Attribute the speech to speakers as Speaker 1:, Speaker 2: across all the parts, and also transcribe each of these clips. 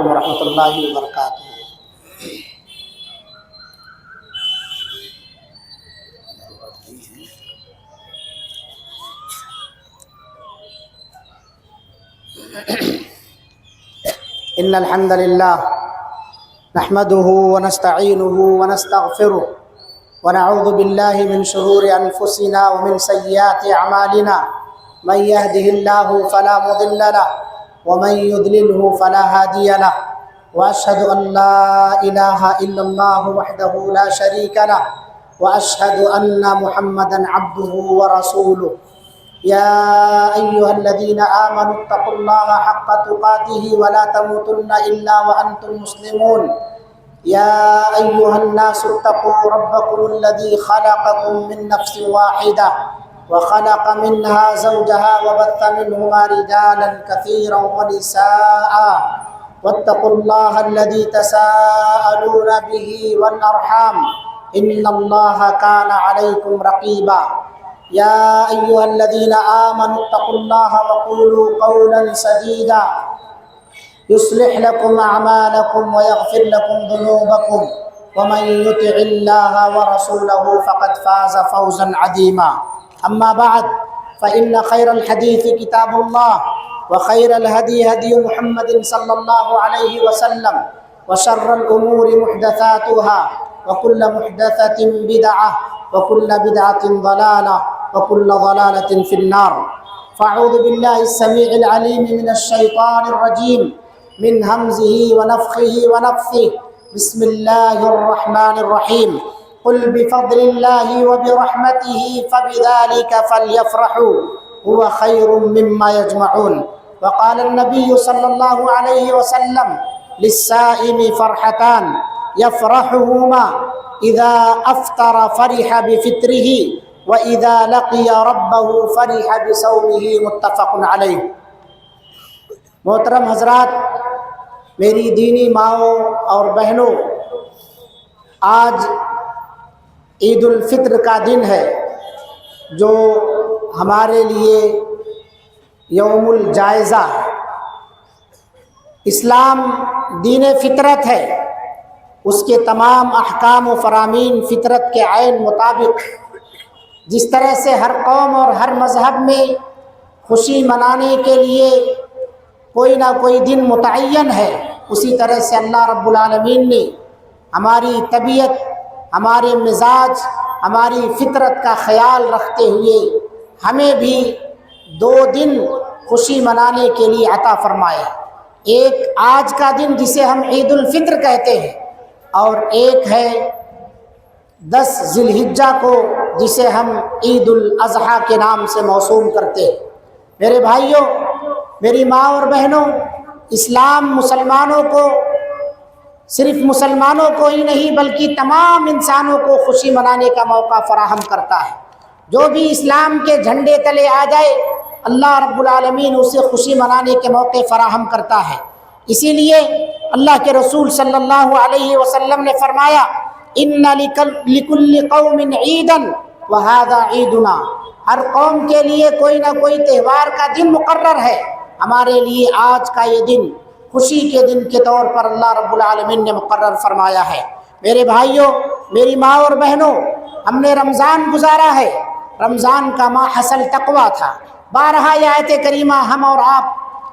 Speaker 1: ورحمۃ اللہ وبرکاتہ۔ ان الحمد للہ نحمده ونستعینه ونستغفره ونعوذ باللہ من شرور انفسنا ومن سیئات اعمالنا من يهده الله فلا مضل له ومن يضلله فلا هادي له واشهد ان لا اله الا الله وحده لا شريك له واشهد ان محمدا عبده ورسوله يا ايها الذين امنوا اتقوا الله حق تقاته ولا تموتن الا وانتم مسلمون يا ايها الناس اتقوا ربكم الذي خلقكم من نفس واحده وخلق منها زوجها وبث منهما رجالا كثيرا ونساء واتقوا الله الذي تساءلون به والأرحام إن الله كان عليكم رقيبا يا أيها الذين آمنوا اتقوا الله وقولوا قولا سديدا يصلح لكم أعمالكم ويغفر لكم ذنوبكم ومن يطع الله ورسوله فقد فاز فوزا عظيما أما بعد فإن خير الحديث كتاب الله وخير الهدي هدي محمد صلى الله عليه وسلم وشر الأمور محدثاتها وكل محدثة بدعة وكل بدعة ضلالة وكل ضلالة في النار فأعوذ بالله السميع العليم من الشيطان الرجيم من همزه ونفخه ونفثه بسم الله الرحمن الرحيم قل بفضل الله وبرحمته فبذلك فليفرحوا هو خير مما يجمعون وقال النبي صلى الله عليه وسلم للصائم فرحتان يفرحهما إذا أفطر فرح بفطره وإذا لقي ربه فرح بصومه متفق علیہ۔ محترم حضرات، میری دینی ماؤں اور بہنوں، آج عید الفطر کا دن ہے جو ہمارے لیے یوم الجائزہ ہے۔ اسلام دین فطرت ہے، اس کے تمام احکام و فرامین فطرت کے عین مطابق۔ جس طرح سے ہر قوم اور ہر مذہب میں خوشی منانے کے لیے کوئی نہ کوئی دن متعین ہے، اسی طرح سے اللہ رب العالمین نے ہماری طبیعت، ہمارے مزاج، ہماری فطرت کا خیال رکھتے ہوئے ہمیں بھی 2 دن خوشی منانے کے لیے عطا فرمائے۔ ایک آج کا دن جسے ہم عید الفطر کہتے ہیں، اور ایک ہے 10 ذی الحجہ کو جسے ہم عید الاضحیٰ کے نام سے موسوم کرتے ہیں۔ میرے بھائیوں، میری ماں اور بہنوں، اسلام مسلمانوں کو، صرف مسلمانوں کو ہی نہیں بلکہ تمام انسانوں کو خوشی منانے کا موقع فراہم کرتا ہے۔ جو بھی اسلام کے جھنڈے تلے آ جائے، اللہ رب العالمین اسے خوشی منانے کے موقع فراہم کرتا ہے۔ اسی لیے اللہ کے رسول صلی اللہ علیہ وسلم نے فرمایا، ان لکل قوم عیدا وہذا عیدنا، ہر قوم کے لیے کوئی نہ کوئی تہوار کا دن مقرر ہے، ہمارے لیے آج کا یہ دن خوشی کے دن کے طور پر اللہ رب العالمین نے مقرر فرمایا ہے۔ میرے بھائیوں، میری ماں اور بہنوں، ہم نے رمضان گزارا ہے۔ رمضان کا ماہ اصل تقویٰ تھا۔ بارہا یہ آیت کریمہ ہم اور آپ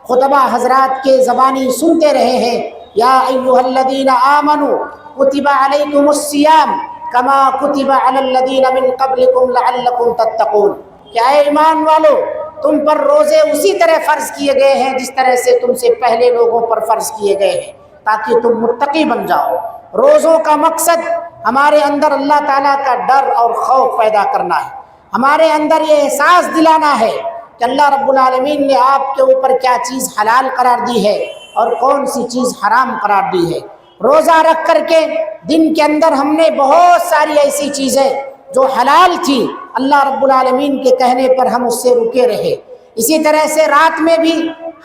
Speaker 1: خطبہ حضرات کے زبانی سنتے رہے ہیں، یا ایھا الذین آمنوا کتب علیکم الصیام کما کتب علی الذین من قبلکم لعلکم تتقون، کہ اے ایمان والو، تم پر روزے اسی طرح فرض کیے گئے ہیں جس طرح سے تم سے پہلے لوگوں پر فرض کیے گئے ہیں، تاکہ تم متقی بن جاؤ۔ روزوں کا مقصد ہمارے اندر اللہ تعالیٰ کا ڈر اور خوف پیدا کرنا ہے، ہمارے اندر یہ احساس دلانا ہے کہ اللہ رب العالمین نے آپ کے اوپر کیا چیز حلال قرار دی ہے اور کون سی چیز حرام قرار دی ہے۔ روزہ رکھ کر کے دن کے اندر ہم نے بہت ساری ایسی چیزیں جو حلال تھی، اللہ رب العالمین کے کہنے پر ہم اس سے رکے رہے۔ اسی طرح سے رات میں بھی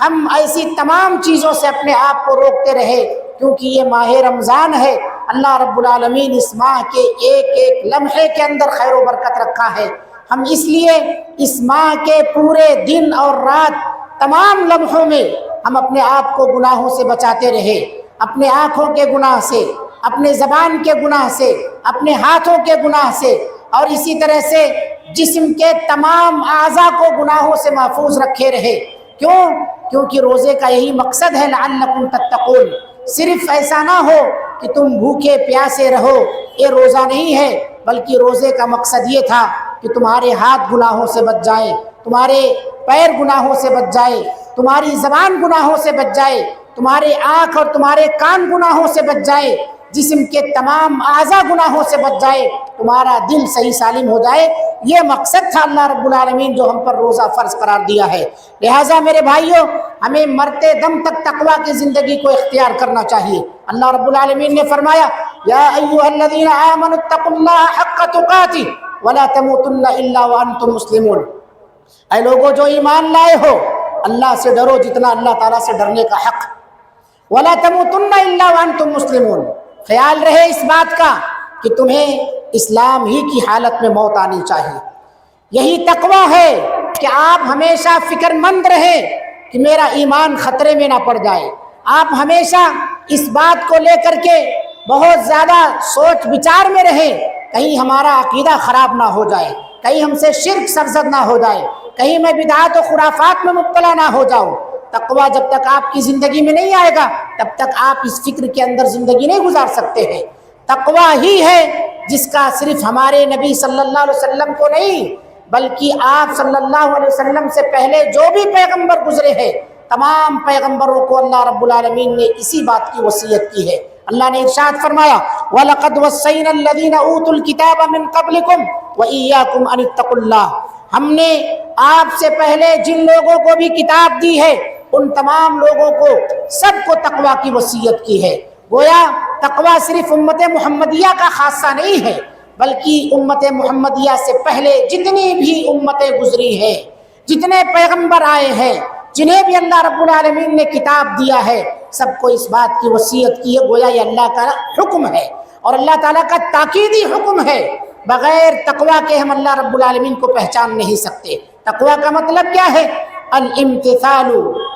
Speaker 1: ہم ایسی تمام چیزوں سے اپنے آپ کو روکتے رہے، کیونکہ یہ ماہ رمضان ہے۔ اللہ رب العالمین اس ماہ کے ایک ایک لمحے کے اندر خیر و برکت رکھا ہے۔ ہم اس لیے اس ماہ کے پورے دن اور رات تمام لمحوں میں ہم اپنے آپ کو گناہوں سے بچاتے رہے۔ اپنے آنکھوں کے گناہ سے، اپنے زبان کے گناہ سے، اپنے ہاتھوں کے گناہ سے، اور اسی طرح سے جسم کے تمام اعضاء کو گناہوں سے محفوظ رکھے رہے۔ کیوں؟ کیونکہ روزے کا یہی مقصد ہے، لعلکم تتقون۔ صرف ایسا نہ ہو کہ تم بھوکے پیاسے رہو، یہ روزہ نہیں ہے، بلکہ روزے کا مقصد یہ تھا کہ تمہارے ہاتھ گناہوں سے بچ جائے، تمہارے پیر گناہوں سے بچ جائے، تمہاری زبان گناہوں سے بچ جائے، تمہارے آنکھ اور تمہارے کان گناہوں سے بچ جائے، جسم کے تمام اعضاء گناہوں سے بچ جائے، تمہارا دل صحیح سالم ہو جائے۔ یہ مقصد تھا اللہ رب العالمین جو ہم پر روزہ فرض قرار دیا ہے۔ لہٰذا میرے بھائیوں، ہمیں مرتے دم تک تقویٰ کی زندگی کو اختیار کرنا چاہیے۔ اللہ رب العالمین نے فرمایا، یا ایھا الذین آمنوا اتقوا اللہ حق تقاتہ ولا تموتن الا وانتم مسلمون۔ اے لوگو جو ایمان لائے ہو، اللہ سے ڈرو جتنا اللہ تعالیٰ سے ڈرنے کا حق۔ ولا تموتن الا وانتم مسلمون، خیال رہے اس بات کا کہ تمہیں اسلام ہی کی حالت میں موت آنی چاہیے۔ یہی تقویٰ ہے کہ آپ ہمیشہ فکر مند رہیں کہ میرا ایمان خطرے میں نہ پڑ جائے۔ آپ ہمیشہ اس بات کو لے کر کے بہت زیادہ سوچ بچار میں رہیں، کہیں ہمارا عقیدہ خراب نہ ہو جائے، کہیں ہم سے شرک سرزد نہ ہو جائے، کہیں میں بدعات و خرافات میں مبتلا نہ ہو جاؤں۔ تقویٰ جب تک آپ کی زندگی میں نہیں آئے گا، تب تک آپ اس فکر کے اندر زندگی نہیں گزار سکتے ہیں۔ تقویٰ ہی ہے جس کا صرف ہمارے نبی صلی اللہ علیہ وسلم کو نہیں، بلکہ آپ صلی اللہ علیہ وسلم سے پہلے جو بھی پیغمبر گزرے ہیں، تمام پیغمبروں کو اللہ رب العالمین نے اسی بات کی وصیت کی ہے۔ اللہ نے ارشاد فرمایا، وَلَقَدْ وَصَّيْنَا الَّذِينَ أُوتُوا الْكِتَابَ مِنْ قَبْلِكُمْ وَإِيَّاكُمْ أَنِ اتَّقُوا اللَّهَ۔ ہم نے آپ سے پہلے جن لوگوں کو بھی کتاب دی ہے، ان تمام لوگوں کو سب کو تقویٰ کی وصیت کی ہے۔ گویا تقویٰ صرف امت محمدیہ کا خاصہ نہیں ہے، بلکہ امت محمدیہ سے پہلے جتنی بھی امتیں گزری ہیں، جتنے پیغمبر آئے ہیں، جنہیں بھی اللہ رب العالمین نے کتاب دیا ہے، سب کو اس بات کی وصیت کی ہے۔ گویا یہ اللہ کا حکم ہے اور اللہ تعالیٰ کا تاکیدی حکم ہے۔ بغیر تقویٰ کے ہم اللہ رب العالمین کو پہچان نہیں سکتے۔ تقویٰ کا مطلب کیا ہے؟ الامتثال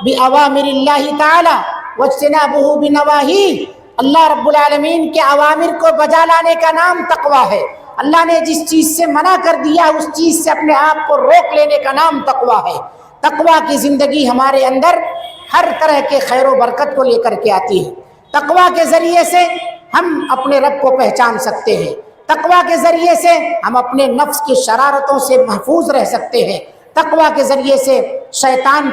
Speaker 1: بأوامر اللہ تعالی واجتنابہ بنواہیہ۔ اللہ رب العالمین کے اوامر کو بجا لانے کا نام تقویٰ ہے۔ اللہ نے جس چیز سے منع کر دیا اس چیز سے اپنے آپ کو روک لینے کا نام تقویٰ ہے۔ تقویٰ کی زندگی ہمارے اندر ہر طرح کے خیر و برکت کو لے کر کے آتی ہے۔ تقویٰ کے ذریعے سے ہم اپنے رب کو پہچان سکتے ہیں۔ تقویٰ کے ذریعے سے ہم اپنے نفس کی شرارتوں سے محفوظ رہ سکتے ہیں۔ تقویٰ کے ذریعے سے شیطان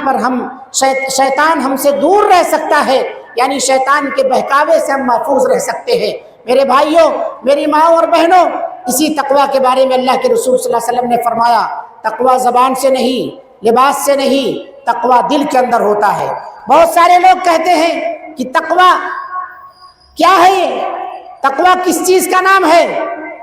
Speaker 1: ہم سے دور رہ سکتا ہے، یعنی شیطان کے بہکاوے سے ہم محفوظ رہ سکتے ہیں۔ میرے بھائیوں، میری ماں اور بہنوں، اسی تقویٰ کے بارے میں اللہ کے رسول صلی اللہ علیہ وسلم نے فرمایا، تقویٰ زبان سے نہیں، لباس سے نہیں، تقویٰ دل کے اندر ہوتا ہے۔ بہت سارے لوگ کہتے ہیں کہ تقویٰ کیا ہے؟ یہ تقویٰ کس چیز کا نام ہے؟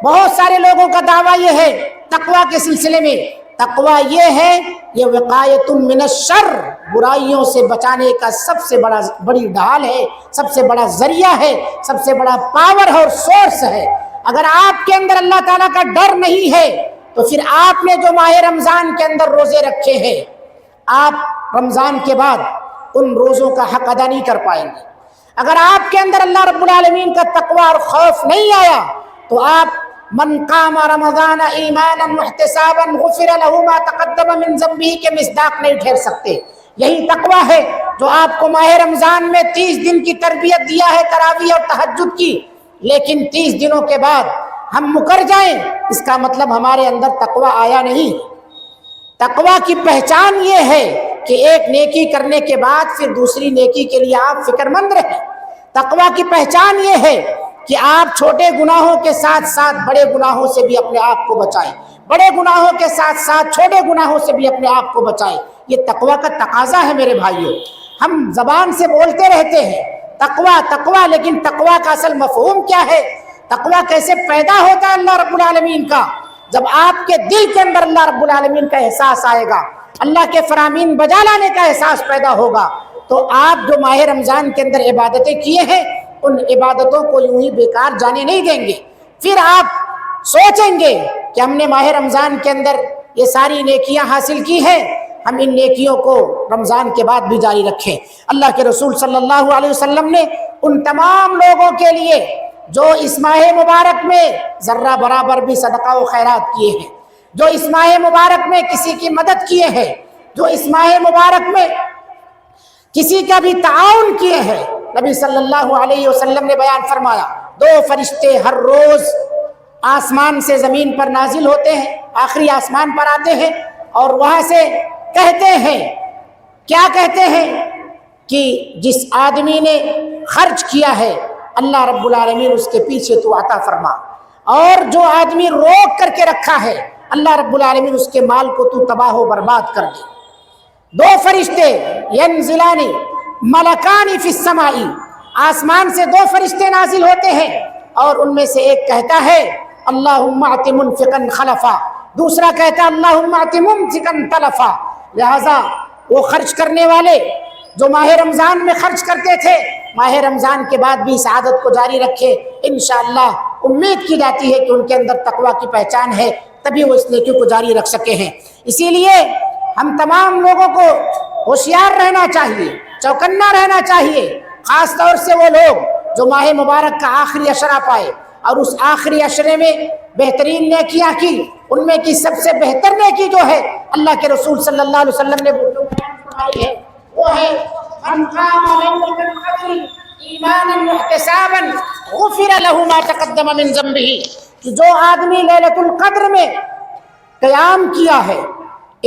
Speaker 1: بہت سارے لوگوں کا دعویٰ یہ ہے تقویٰ کے سلسلے میں، تقویٰ یہ ہے، یہ وقایۃ من الشر، برائیوں سے بچانے کا سب سے بڑی ڈھال ہے، سب سے بڑا ذریعہ ہے، سب سے بڑا پاور ہے اور سورس ہے۔ اگر آپ کے اندر اللہ تعالیٰ کا ڈر نہیں ہے تو پھر آپ نے جو ماہ رمضان کے اندر روزے رکھے ہیں، آپ رمضان کے بعد ان روزوں کا حق ادا نہیں کر پائیں گے۔ اگر آپ کے اندر اللہ رب العالمین کا تقویٰ اور خوف نہیں آیا تو آپ من قام رمضان ایمانا واحتسابا غفر له ما تقدم من ذنبه کے مصداق نہیں ٹھہر سکتے۔ یہی تقویٰ ہے جو آپ کو ماہ رمضان میں 30 دن کی تربیت دیا ہے تراویح اور تہجد کی، لیکن 30 دنوں کے بعد ہم مکر جائیں، اس کا مطلب ہمارے اندر تقویٰ آیا نہیں۔ تقویٰ کی پہچان یہ ہے کہ ایک نیکی کرنے کے بعد پھر دوسری نیکی کے لیے آپ فکر مند رہیں۔ تقویٰ کی پہچان یہ ہے کہ آپ چھوٹے گناہوں کے ساتھ ساتھ بڑے گناہوں سے بھی اپنے آپ کو بچائیں، بڑے گناہوں کے ساتھ ساتھ چھوٹے گناہوں سے بھی اپنے آپ کو بچائیں۔ یہ تقویٰ کا تقاضا ہے میرے بھائیوں۔ ہم زبان سے بولتے رہتے ہیں تقویٰ تقویٰ، لیکن تقویٰ کا اصل مفہوم کیا ہے؟ تقویٰ کیسے پیدا ہوتا ہے اللہ رب العالمین کا؟ جب آپ کے دل کے اندر اللہ رب العالمین کا احساس آئے گا، اللہ کے فرامین بجا لانے کا احساس پیدا ہوگا، تو آپ جو ماہ رمضان کے اندر عبادتیں کیے ہیں ان عبادتوں کو یوں ہی بیکار جانے نہیں دیں گے۔ پھر آپ سوچیں گے کہ ہم نے ماہ رمضان کے اندر یہ ساری نیکیاں حاصل کی ہیں، ہم ان نیکیوں کو رمضان کے بعد بھی جاری رکھیں۔ اللہ کے رسول صلی اللہ علیہ وسلم نے ان تمام لوگوں کے لیے جو اس ماہ مبارک میں ذرہ برابر بھی صدقہ و خیرات کیے ہیں، جو اس ماہ مبارک میں کسی کی مدد کیے ہیں، جو اس ماہ مبارک میں کسی کا بھی تعاون کیے ہیں۔ نبی صلی اللہ علیہ وسلم نے بیان فرمایا 2 فرشتے ہر روز آسمان سے زمین پر نازل ہوتے ہیں، آخری آسمان پر آتے ہیں اور وہاں سے کہتے ہیں، کیا کہتے ہیں کہ جس آدمی نے خرچ کیا ہے اللہ رب العالمین اس کے پیچھے تو عطا فرما، اور جو آدمی روک کر کے رکھا ہے اللہ رب العالمین اس کے مال کو تو تباہ و برباد کر دے۔ 2 فرشتے ینزلانی ملکانی فی السماء، آسمان سے 2 فرشتے نازل ہوتے ہیں اور ان میں سے ایک کہتا ہے اللہم اعط منفقا خلفا، دوسرا کہتا ہے اللہم اعط ممسکا تلفا۔ لہذا وہ خرچ کرنے والے جو ماہ رمضان میں خرچ کرتے تھے ماہ رمضان کے بعد بھی اس عادت کو جاری رکھے، انشاءاللہ امید کی جاتی ہے کہ ان کے اندر تقویٰ کی پہچان ہے، تبھی وہ اس نیکی کو جاری رکھ سکے ہیں۔ اسی لیے ہم تمام لوگوں کو ہوشیار رہنا چاہیے، چوکنا رہنا چاہیے، خاص طور سے وہ لوگ جو ماہ مبارک کا آخری عشرہ پائے اور اس آخری عشرے میں بہترین نیکیاں کی، ان میں کی سب سے بہتر نیکی جو ہے اللہ کے رسول صلی اللہ علیہ وسلم نے جو بیان فرمائی ہے وہ ہے من قام ليلة القدر ایمانا واحتسابا غفر له ما تقدم من ذنبه، کہ جو آدمی لیلۃ القدر میں قیام کیا ہے،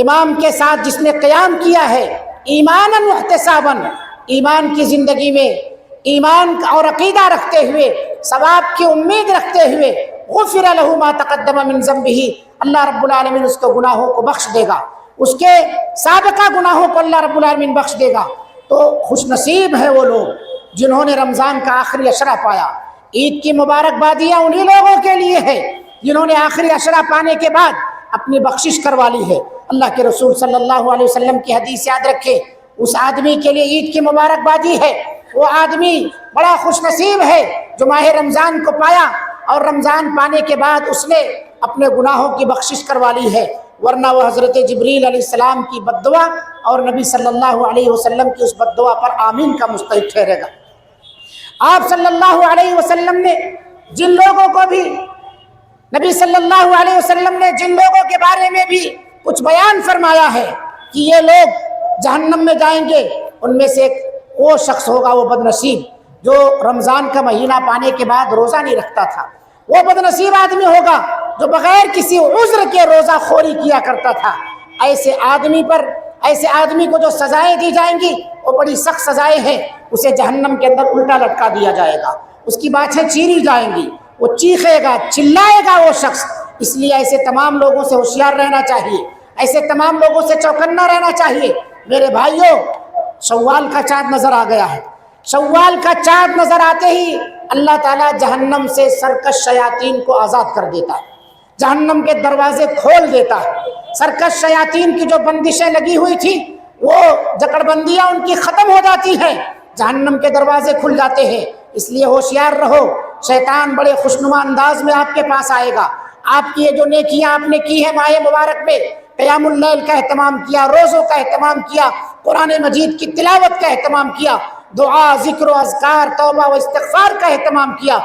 Speaker 1: امام کے ساتھ جس نے قیام کیا ہے ایمانا واحتسابا، ایمان کی زندگی میں ایمان اور عقیدہ رکھتے ہوئے، ثواب کی امید رکھتے ہوئے، غفر له ما تقدم من ذنبه، اللہ رب العالمین اس کو گناہوں کو بخش دے گا، اس کے سابقہ گناہوں کو اللہ رب العالمین بخش دے گا۔ تو خوش نصیب ہے وہ لوگ جنہوں نے رمضان کا آخری عشرہ پایا۔ عید کی مبارکبادیاں انہی لوگوں کے لیے ہے جنہوں نے آخری عشرہ پانے کے بعد اپنی بخشش کروا لی ہے۔ اللہ کے رسول صلی اللہ علیہ وسلم کی حدیث یاد رکھے، اس آدمی کے لیے عید کی مبارکبادی ہے، وہ آدمی بڑا خوش نصیب ہے جو ماہ رمضان کو پایا اور رمضان پانے کے بعد اس نے اپنے گناہوں کی بخشش کروا لی ہے، ورنہ وہ حضرت جبریل علیہ السلام کی بد دعا اور نبی صلی اللہ علیہ وسلم کی اس بد دعا پر آمین کا مستحق ٹھہرے گا۔ آپ صلی اللہ علیہ وسلم نے جن لوگوں کو بھی نبی صلی اللہ علیہ وسلم نے جن لوگوں کے بارے میں بھی کچھ بیان فرمایا ہے کہ یہ لوگ جہنم میں جائیں گے، ان میں سے وہ شخص ہوگا وہ بد نصیب جو رمضان کا مہینہ پانے کے بعد روزہ نہیں رکھتا تھا، وہ بد نصیب آدمی ہوگا جو بغیر کسی عذر کے روزہ خوری کیا کرتا تھا۔ ایسے آدمی کو جو سزائیں دی جائیں گی وہ بڑی سخت سزائیں ہیں، اسے جہنم کے اندر الٹا لٹکا دیا جائے گا، اس کی باتیں چیری جائیں گی، وہ چیخے گا، چلائے گا وہ شخص۔ اس لیے ایسے تمام لوگوں سے ہوشیار رہنا چاہیے، ایسے تمام لوگوں سے چوکنا رہنا چاہیے۔ میرے بھائیوں، شوال کا چاند نظر آ گیا ہے، شوال کا چاند نظر آتے ہی اللہ تعالیٰ جہنم سے سرکش شیاطین کو آزاد کر دیتا ہے، جہنم کے دروازے کھول دیتا ہے۔ سرکش شیاطین کی جو بندشیں لگی ہوئی تھی وہ جکڑ بندیاں ان کی ختم ہو جاتی ہیں، جہنم کے دروازے کھل جاتے ہیں۔ اس لیے ہوشیار رہو، شیطان بڑے خوشنما انداز میں آپ کے پاس آئے گا۔ آپ کی یہ جو نیکیاں آپ نے کی ہے ماہ مبارک میں، قیام اللیل کا اہتمام کیا، روزوں کا اہتمام کیا، قرآن مجید کی تلاوت کا اہتمام کیا، دعا، ذکر و اذکار، توبہ و استغفار کا اہتمام کیا،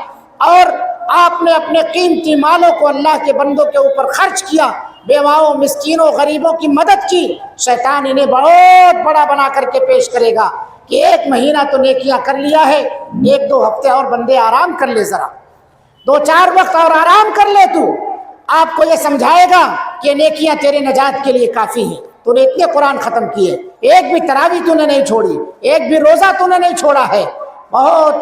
Speaker 1: اور آپ نے اپنے قیمتی مالوں کو اللہ کے بندوں کے اوپر خرچ کیا، بیواؤں، مسکینوں، غریبوں کی مدد کی، شیطان انہیں بہت بڑا بنا کر کے پیش کرے گا کہ 1 مہینہ تو نیکیاں کر لیا ہے، 1-2 ہفتے اور بندے آرام کر لے، ذرا 2-4 وقت اور آرام کر لے۔ تو آپ کو یہ سمجھائے گا کہ نیکیاں تیرے نجات کے لیے کافی ہیں، تو نے اتنے قرآن ختم کیے، ایک بھی تراویح تو نے نہیں چھوڑی، ایک بھی روزہ تو نے نہیں چھوڑا ہے، بہت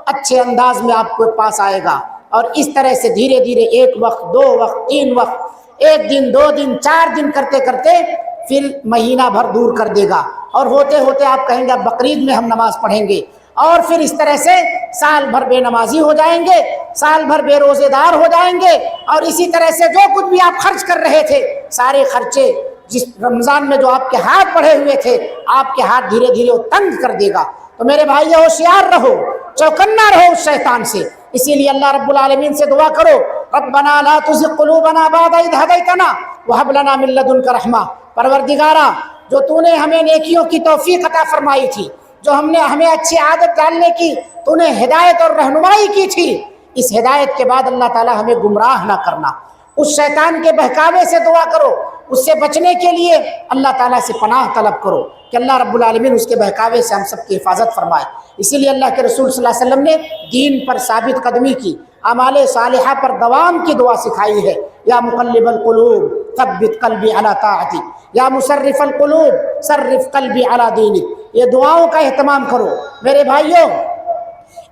Speaker 1: اچھے انداز میں آپ کے پاس آئے گا۔ اور اس طرح سے دھیرے دھیرے 1 وقت، 2 وقت، 3 وقت، 1 دن، 2 دن، 4 دن کرتے کرتے پھر مہینہ بھر دور کر دے گا، اور ہوتے ہوتے آپ کہیں گے اب بقرعید میں ہم نماز پڑھیں گے، اور پھر اس طرح سے سال بھر بے نمازی ہو جائیں گے، سال بھر بے روزے دار ہو جائیں گے، اور اسی طرح سے جو کچھ بھی آپ خرچ کر رہے تھے سارے خرچے جس رمضان میں جو آپ کے ہاتھ پڑے ہوئے تھے آپ کے ہاتھ دھیرے دھیرے وہ تنگ کر دے گا۔ تو میرے بھائی ہوشیار رہو، چوکنا رہو اس شیطان سے۔ اسی لیے اللہ رب العالمین سے دعا کرو، ربنا لا تزغ قلوبنا بعد اذ ہدیتنا وہب لنا من لدنک رحمہ، پروردگارا جو تو نے ہمیں نیکیوں کی توفیق عطا فرمائی تھی، جو ہم نے ہمیں اچھی عادت ڈالنے کی تو نے ہدایت اور رہنمائی کی تھی، اس ہدایت کے بعد اللہ تعالیٰ ہمیں گمراہ نہ کرنا۔ اس شیطان کے بہکاوے سے دعا کرو، اس سے بچنے کے لیے اللہ تعالیٰ سے پناہ طلب کرو کہ اللہ رب العالمین اس کے بہکاوے سے ہم سب کی حفاظت فرمائے۔ اسی لیے اللہ کے رسول صلی اللہ علیہ وسلم نے دین پر ثابت قدمی کی، اعمال صالحہ پر دوام کی دعا سکھائی ہے۔ یا مقلب القلوب ثبت قلبی علی طاعتک، یا مصرف القلوب صرف قلبی علی دینک۔ یہ دعاؤں کا اہتمام کرو۔ میرے بھائیوں،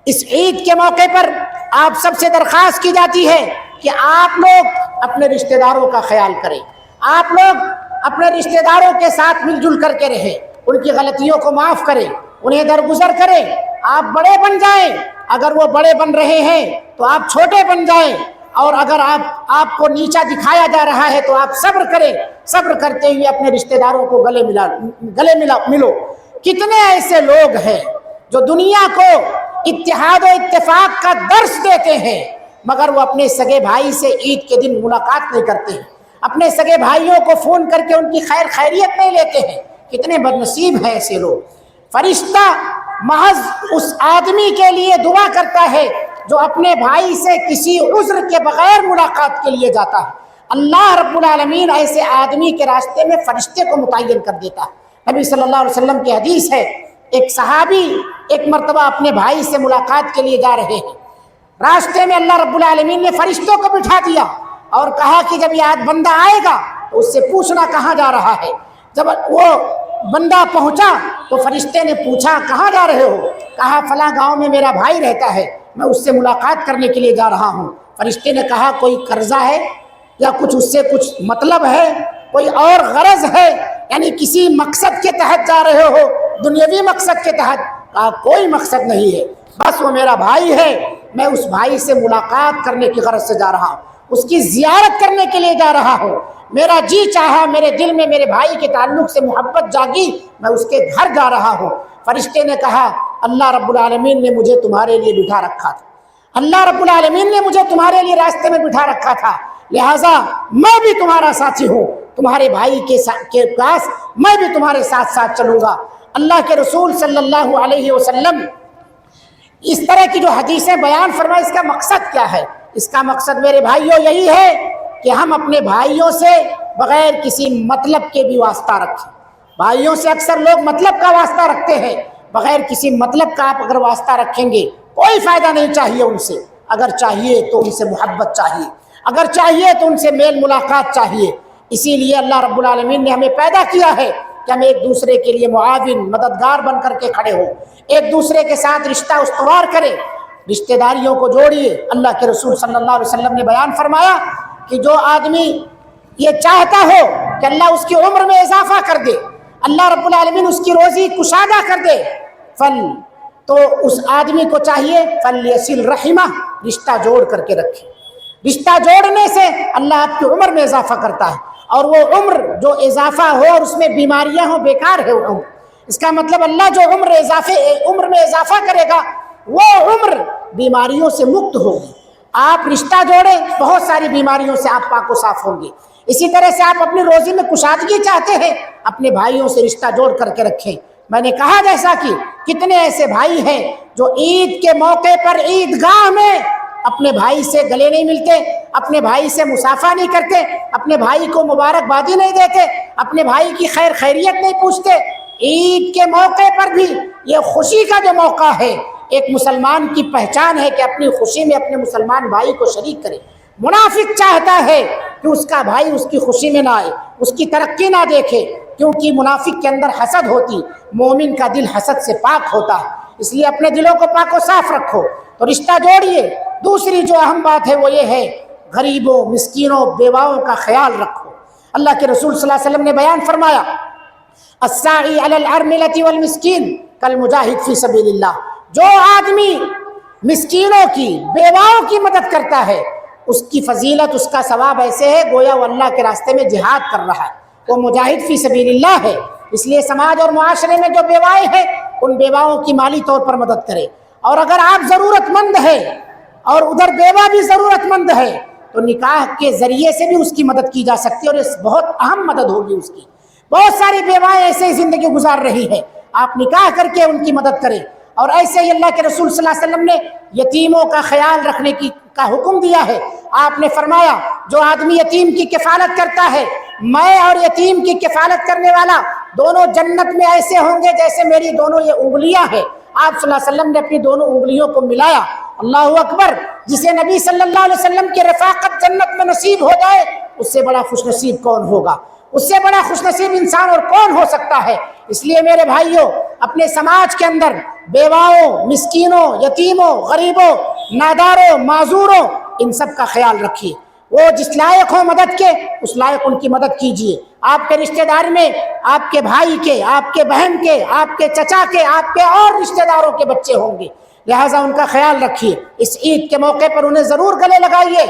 Speaker 1: اس عید کے موقع پر آپ سب سے درخواست کی جاتی ہے کہ آپ لوگ اپنے رشتہ داروں کا خیال کریں، آپ لوگ اپنے رشتہ داروں کے ساتھ مل جل کر کے رہیں، ان کی غلطیوں کو معاف کریں، انہیں درگزر کریں۔ آپ بڑے بن جائیں، اگر وہ بڑے بن رہے ہیں تو آپ چھوٹے بن جائیں، اور اگر آپ کو نیچا دکھایا جا رہا ہے تو آپ صبر کریں۔ صبر کرتے ہوئے اپنے رشتہ داروں کو گلے ملو۔ کتنے ایسے لوگ ہیں جو دنیا کو اتحاد و اتفاق کا درس دیتے ہیں، مگر وہ اپنے سگے بھائی سے عید کے دن ملاقات نہیں کرتے ہیں، اپنے سگے بھائیوں کو فون کر کے ان کی خیریت نہیں لیتے ہیں۔ کتنے بد نصیب ہیں ایسے لوگ۔ فرشتہ محض اس آدمی کے لیے دعا کرتا ہے جو اپنے بھائی سے کسی عذر کے بغیر ملاقات کے لیے جاتا ہے۔ اللہ رب العالمین ایسے آدمی کے راستے میں فرشتے کو متعین کر دیتا ہے۔ نبی صلی اللہ علیہ وسلم کی حدیث ہے، ایک صحابی ایک مرتبہ اپنے بھائی سے ملاقات کے لیے جا رہے ہیں، راستے میں اللہ رب العالمین نے فرشتوں کو بٹھا دیا اور کہا کہ جب یہ بندہ آئے گا تو اس سے پوچھنا کہاں جا رہا ہے۔ جب وہ بندہ پہنچا تو فرشتے نے پوچھا کہاں جا رہے ہو؟ کہا فلاں گاؤں میں میرا بھائی رہتا ہے، میں اس سے ملاقات کرنے کے لیے جا رہا ہوں۔ فرشتے نے کہا کوئی قرضہ ہے یا کچھ اس سے کچھ مطلب ہے، کوئی اور غرض ہے، یعنی کسی مقصد کے تحت جا رہے ہو، دنیاوی مقصد کے تحت؟ کہا کوئی مقصد نہیں ہے، بس وہ میرا بھائی ہے، میں اس بھائی سے ملاقات کرنے کی غرض سے جا رہا ہوں، اس کی زیارت کرنے کے لیے جا رہا ہوں۔ میرا جی چاہا، میرے دل میں میرے بھائی کے تعلق سے محبت جاگی، میں اس کے گھر جا رہا ہوں۔ فرشتے نے کہا اللہ رب العالمین نے مجھے تمہارے لیے بٹھا رکھا تھا، اللہ رب العالمین نے مجھے تمہارے لیے راستے میں بٹھا رکھا تھا، لہٰذا میں بھی تمہارا ساتھی ہوں، تمہارے بھائی کے پاس میں بھی تمہارے ساتھ ساتھ چلوں گا۔ اللہ کے رسول صلی اللہ علیہ وسلم اس طرح کی جو حدیثیں بیان فرمائے، اس کا مقصد کیا ہے؟ اس کا مقصد میرے بھائیوں یہی ہے کہ ہم اپنے بھائیوں سے بغیر کسی مطلب کے بھی واسطہ رکھیں۔ بھائیوں سے اکثر لوگ مطلب کا واسطہ رکھتے ہیں، بغیر کسی مطلب کا آپ اگر واسطہ رکھیں گے کوئی فائدہ نہیں چاہیے ان سے۔ اگر چاہیے تو ان سے محبت چاہیے، اگر چاہیے تو ان سے میل ملاقات چاہیے۔ اسی لیے اللہ رب العالمین نے ہمیں پیدا کیا ہے کہ ہم ایک دوسرے کے لیے معاون، مددگار بن کر کے کھڑے ہوں، ایک دوسرے کے ساتھ رشتہ استوار کریں، رشتہ داریوں کو جوڑیے۔ اللہ کے رسول صلی اللہ علیہ وسلم نے بیان فرمایا کہ جو آدمی یہ چاہتا ہو کہ اللہ اس کی عمر میں اضافہ کر دے، اللہ رب العالمین اس کی روزی کشادہ کر دے، تو اس آدمی کو چاہیے فلیصل رحمہ، رشتہ جوڑ کر کے رکھے۔ رشتہ جوڑنے سے اللہ آپ کی عمر میں اضافہ کرتا ہے، اور وہ عمر جو اضافہ ہو اور اس میں بیماریاں ہوں بیکار ہے وہ عمر۔ اس کا مطلب اللہ جو عمر میں اضافہ کرے گا وہ عمر بیماریوں سے مکت ہوگی۔ آپ رشتہ جوڑیں، بہت ساری بیماریوں سے آپ پاک و صاف ہوں گے۔ اسی طرح سے آپ اپنی روزی میں کشادگی چاہتے ہیں، اپنے بھائیوں سے رشتہ جوڑ کر کے رکھیں۔ میں نے کہا جیسا کہ کتنے ایسے بھائی ہیں جو عید کے موقع پر عیدگاہ میں اپنے بھائی سے گلے نہیں ملتے، اپنے بھائی سے مصافحہ نہیں کرتے، اپنے بھائی کو مبارکبادی نہیں دیتے، اپنے بھائی کی خیریت نہیں پوچھتے۔ عید کے موقع پر بھی یہ خوشی کا جو موقع ہے، ایک مسلمان کی پہچان ہے کہ اپنی خوشی میں اپنے مسلمان بھائی کو شریک کرے۔ منافق چاہتا ہے کہ اس کا بھائی اس کی خوشی میں نہ آئے، اس کی ترقی نہ دیکھے، کیونکہ منافق کے اندر حسد ہوتی، مومن کا دل حسد سے پاک ہوتا ہے۔ اس لیے اپنے دلوں کو پاک و صاف رکھو تو رشتہ جوڑیے۔ دوسری جو اہم بات ہے وہ یہ ہے غریبوں، مسکینوں، بیواؤں کا خیال رکھو۔ اللہ کے رسول صلی اللہ علیہ وسلم نے بیان فرمایا الساعی علی الارملۃ والمسکین کالمجاہد فی سبیل اللہ، جو آدمی مسکینوں کی، بیواؤں کی مدد کرتا ہے، اس کی فضیلت، اس کا ثواب ایسے ہے گویا وہ اللہ کے راستے میں جہاد کر رہا ہے، وہ مجاہد فی سبیل اللہ ہے۔ اس لیے سماج اور معاشرے میں جو بیوائیں ہیں ان بیواؤں کی مالی طور پر مدد کرے، اور اگر آپ ضرورت مند ہیں اور ادھر بیوہ بھی ضرورت مند ہے تو نکاح کے ذریعے سے بھی اس کی مدد کی جا سکتی ہے، اور اس بہت اہم مدد ہوگی اس کی۔ بہت ساری بیوائیں ایسے ہی زندگی گزار رہی ہیں، آپ نکاح کر کے ان کی مدد کریں۔ اور ایسے ہی اللہ کے رسول صلی اللہ علیہ وسلم نے یتیموں کا خیال رکھنے کا حکم دیا ہے۔ آپ نے فرمایا جو آدمی یتیم کی کفالت کرتا ہے، میں اور یتیم کی کفالت کرنے والا دونوں جنت میں ایسے ہوں گے جیسے میری دونوں یہ انگلیاں ہیں۔ آپ صلی اللہ علیہ وسلم نے اپنی دونوں انگلیوں کو ملایا۔ اللہ اکبر! جسے نبی صلی اللہ علیہ وسلم کی رفاقت جنت میں نصیب ہو جائے، اس سے بڑا خوش نصیب کون ہوگا؟ اس سے بڑا خوش نصیب انسان اور کون ہو سکتا ہے؟ اس لیے میرے بھائیوں، اپنے سماج کے اندر بیواؤں، مسکینوں، یتیموں، غریبوں، ناداروں، معذوروں، ان سب کا خیال رکھیے۔ وہ جس لائق ہو مدد کے، اس لائق ان کی مدد کیجیے۔ آپ کے رشتہ دار میں آپ کے بھائی کے، آپ کے بہن کے، آپ کے چچا کے، آپ کے اور رشتہ داروں کے بچے ہوں گے، لہٰذا ان کا خیال رکھیے۔ اس عید کے موقع پر انہیں ضرور گلے لگائیے،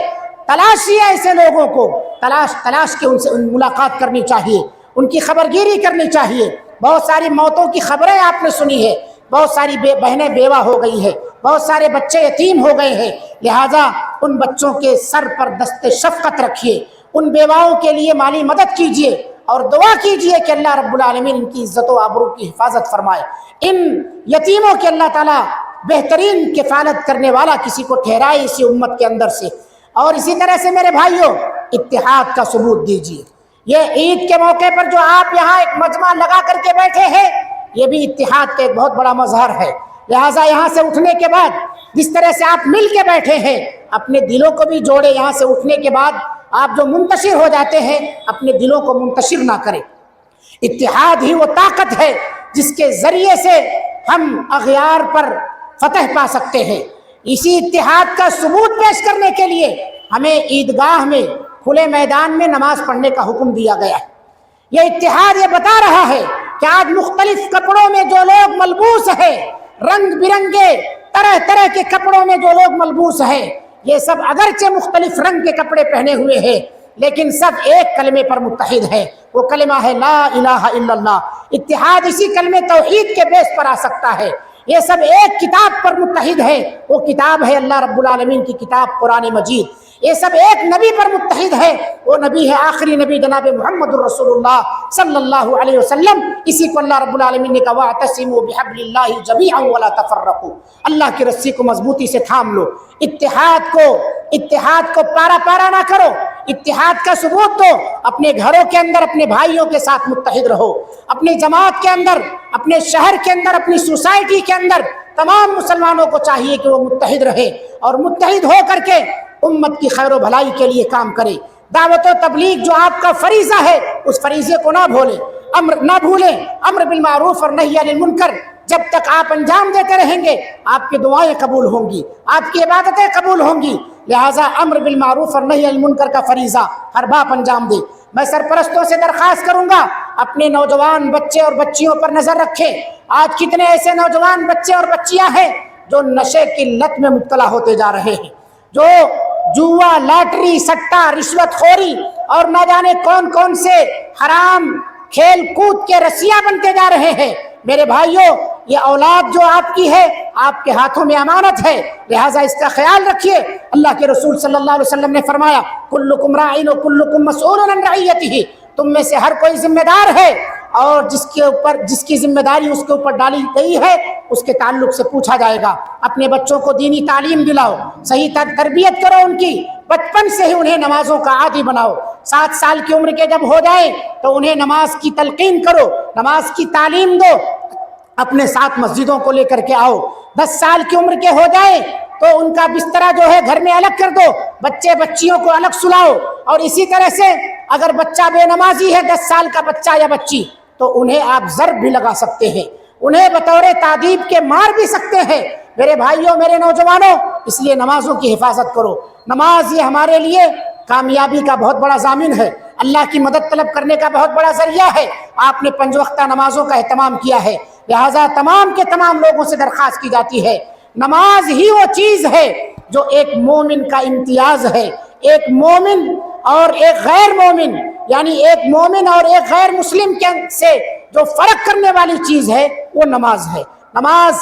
Speaker 1: تلاشیے ایسے لوگوں کو، تلاش کے ان سے ملاقات کرنی چاہیے، ان کی خبرگیری کرنی چاہیے۔ بہت ساری موتوں کی خبریں آپ نے سنی ہے، بہت ساری بہنیں بیوہ ہو گئی ہیں، بہت سارے بچے یتیم ہو گئے ہیں، لہٰذا ان بچوں کے سر پر دست شفقت رکھیے، ان بیواؤں کے لیے مالی مدد کیجیے اور دعا کیجیے کہ اللہ رب العالمین ان کی عزت و آبرو کی حفاظت فرمائے۔ ان یتیموں کے اللہ تعالیٰ بہترین کفالت کرنے والا کسی کو ٹھہرائے اسی امت کے اندر سے۔ اور اسی طرح سے میرے بھائیوں، اتحاد کا ثبوت دیجیے۔ یہ عید کے موقع پر جو آپ یہاں ایک مجمع لگا کر کے بیٹھے ہیں، یہ بھی اتحاد کا ایک بہت بڑا مظہر ہے۔ لہٰذا یہاں سے اٹھنے کے بعد جس طرح سے آپ مل کے بیٹھے ہیں، اپنے دلوں کو بھی جوڑے۔ یہاں سے اٹھنے کے بعد آپ جو منتشر ہو جاتے ہیں، اپنے دلوں کو منتشر نہ کریں۔ اتحاد ہی وہ طاقت ہے جس کے ذریعے سے ہم اغیار پر فتح پا سکتے ہیں۔ اسی اتحاد کا ثبوت پیش کرنے کے لیے ہمیں عیدگاہ میں، کھلے میدان میں نماز پڑھنے کا حکم دیا گیا ہے۔ یہ اتحاد یہ بتا رہا ہے کہ آج مختلف کپڑوں میں جو لوگ ملبوس ہیں، رنگ برنگے طرح طرح کے کپڑوں میں جو لوگ ملبوس ہیں، یہ سب اگرچہ مختلف رنگ کے کپڑے پہنے ہوئے ہیں، لیکن سب ایک کلمے پر متحد ہے۔ وہ کلمہ ہے لا الہ الا اللہ۔ اتحاد اسی کلمے توحید کے بیس پر آ سکتا ہے۔ یہ سب ایک کتاب پر متحد ہے، وہ کتاب ہے اللہ رب العالمین کی کتاب قرآن مجید۔ یہ سب ایک نبی پر متحد ہے، وہ نبی ہے آخری نبی جناب محمد الرسول اللہ صلی اللہ علیہ وسلم۔ اسی کو اللہ رب العالمین نے کہا وَاعْتَصِمُوا بِحَبْلِ اللَّهِ جَمِيعًا وَلَا تَفَرَّقُوا۔ اللہ کی رسی کو مضبوطی سے تھام لو۔ اتحاد کو پارا پارا نہ کرو۔ اتحاد کا ثبوت دو۔ اپنے گھروں کے اندر اپنے بھائیوں کے ساتھ متحد رہو، اپنی جماعت کے اندر، اپنے شہر کے اندر، اپنی سوسائٹی کے اندر تمام مسلمانوں کو چاہیے کہ وہ متحد رہے اور متحد ہو کر کے امت کی خیر و بھلائی کے لیے کام کرے۔ دعوت و تبلیغ جو آپ کا فریضہ ہے، اس فریضے کو نہ بھولیں۔ امر بالمعروف اور نہی عن المنکر جب تک آپ انجام دیتے رہیں گے، آپ کی دعائیں قبول ہوں گی، آپ کی عبادتیں قبول ہوں گی۔ لہٰذا امر بالمعروف اور نہی عن المنکر کا فریضہ ہر باپ انجام دے۔ میں سرپرستوں سے درخواست کروں گا، اپنے نوجوان بچے اور بچیوں پر نظر رکھیں۔ آج کتنے ایسے نوجوان بچے اور بچیاں ہیں جو نشے کی لت میں مبتلا ہوتے جا رہے ہیں، جو جوا، لاٹری، سٹا، رشوت خوری اور نہ جانے کون کون سے حرام کھیل کود کے رسیاں بنتے جا رہے ہیں۔ میرے بھائیوں، یہ اولاد جو آپ کی ہے، آپ کے ہاتھوں میں امانت ہے، لہٰذا اس کا خیال رکھیے۔ اللہ کے رسول صلی اللہ علیہ وسلم نے فرمایا کلکم راعٍ وکلکم مسئول عن رعیتہ۔ تم میں سے ہر کوئی ذمہ دار ہے، اور جس کی ذمہ داری اس کے اوپر ڈالی گئی ہے، اس کے تعلق سے پوچھا جائے گا۔ اپنے بچوں کو دینی تعلیم دلاؤ، صحیح تربیت کرو ان کی، بچپن سے ہی انہیں نمازوں کا عادی بناؤ۔ 7 سال کی عمر کے جب ہو جائے تو انہیں نماز کی تلقین کرو، نماز کی تعلیم دو، اپنے ساتھ مسجدوں کو لے کر کے آؤ۔ 10 سال کی عمر کے ہو جائے تو ان کا بسترا جو ہے گھر میں الگ کر دو، بچے بچیوں کو الگ سلاؤ۔ اور اسی طرح سے اگر بچہ بے نمازی ہے، 10 سال کا بچہ یا بچی، تو انہیں آپ ضرب بھی لگا سکتے ہیں، انہیں بطور تعذیب کے مار بھی سکتے ہیں۔ میرے بھائیوں، میرے نوجوانوں، اس لیے نمازوں کی حفاظت کرو۔ نماز یہ ہمارے لیے کامیابی کا بہت بڑا ضامن ہے، اللہ کی مدد طلب کرنے کا بہت بڑا ذریعہ ہے۔ آپ نے 5 وقتہ نمازوں کا اہتمام کیا ہے، لہٰذا تمام کے تمام لوگوں سے درخواست کی جاتی ہے، نماز ہی وہ چیز ہے جو ایک مومن کا امتیاز ہے۔ ایک مومن اور ایک غیر مومن، یعنی ایک مومن اور ایک غیر مسلم سے جو فرق کرنے والی چیز ہے وہ نماز ہے۔ نماز،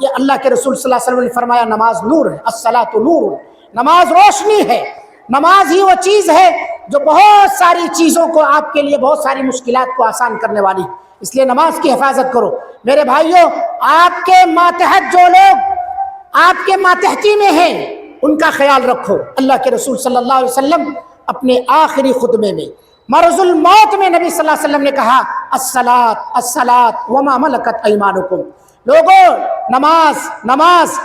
Speaker 1: یہ اللہ کے رسول صلی اللہ علیہ وسلم نے فرمایا نماز نور ہے، الصلاۃ نور، نماز روشنی ہے۔ نماز ہی وہ چیز ہے جو بہت ساری چیزوں کو آپ کے لیے، بہت ساری مشکلات کو آسان کرنے والی۔ اس لیے نماز کی حفاظت کرو میرے بھائیوں۔ آپ کے ماتحت جو لوگ آپ کے ماتحتی میں ہیں ان کا خیال رکھو۔ اللہ کے رسول صلی اللہ علیہ وسلم اپنے آخری خطبے میں مرض الموت میں نبی صلی اللہ علیہ وسلم نے کہا الصلاۃ الصلاۃ وما ملکت ایمانکم، لوگوں نماز نماز،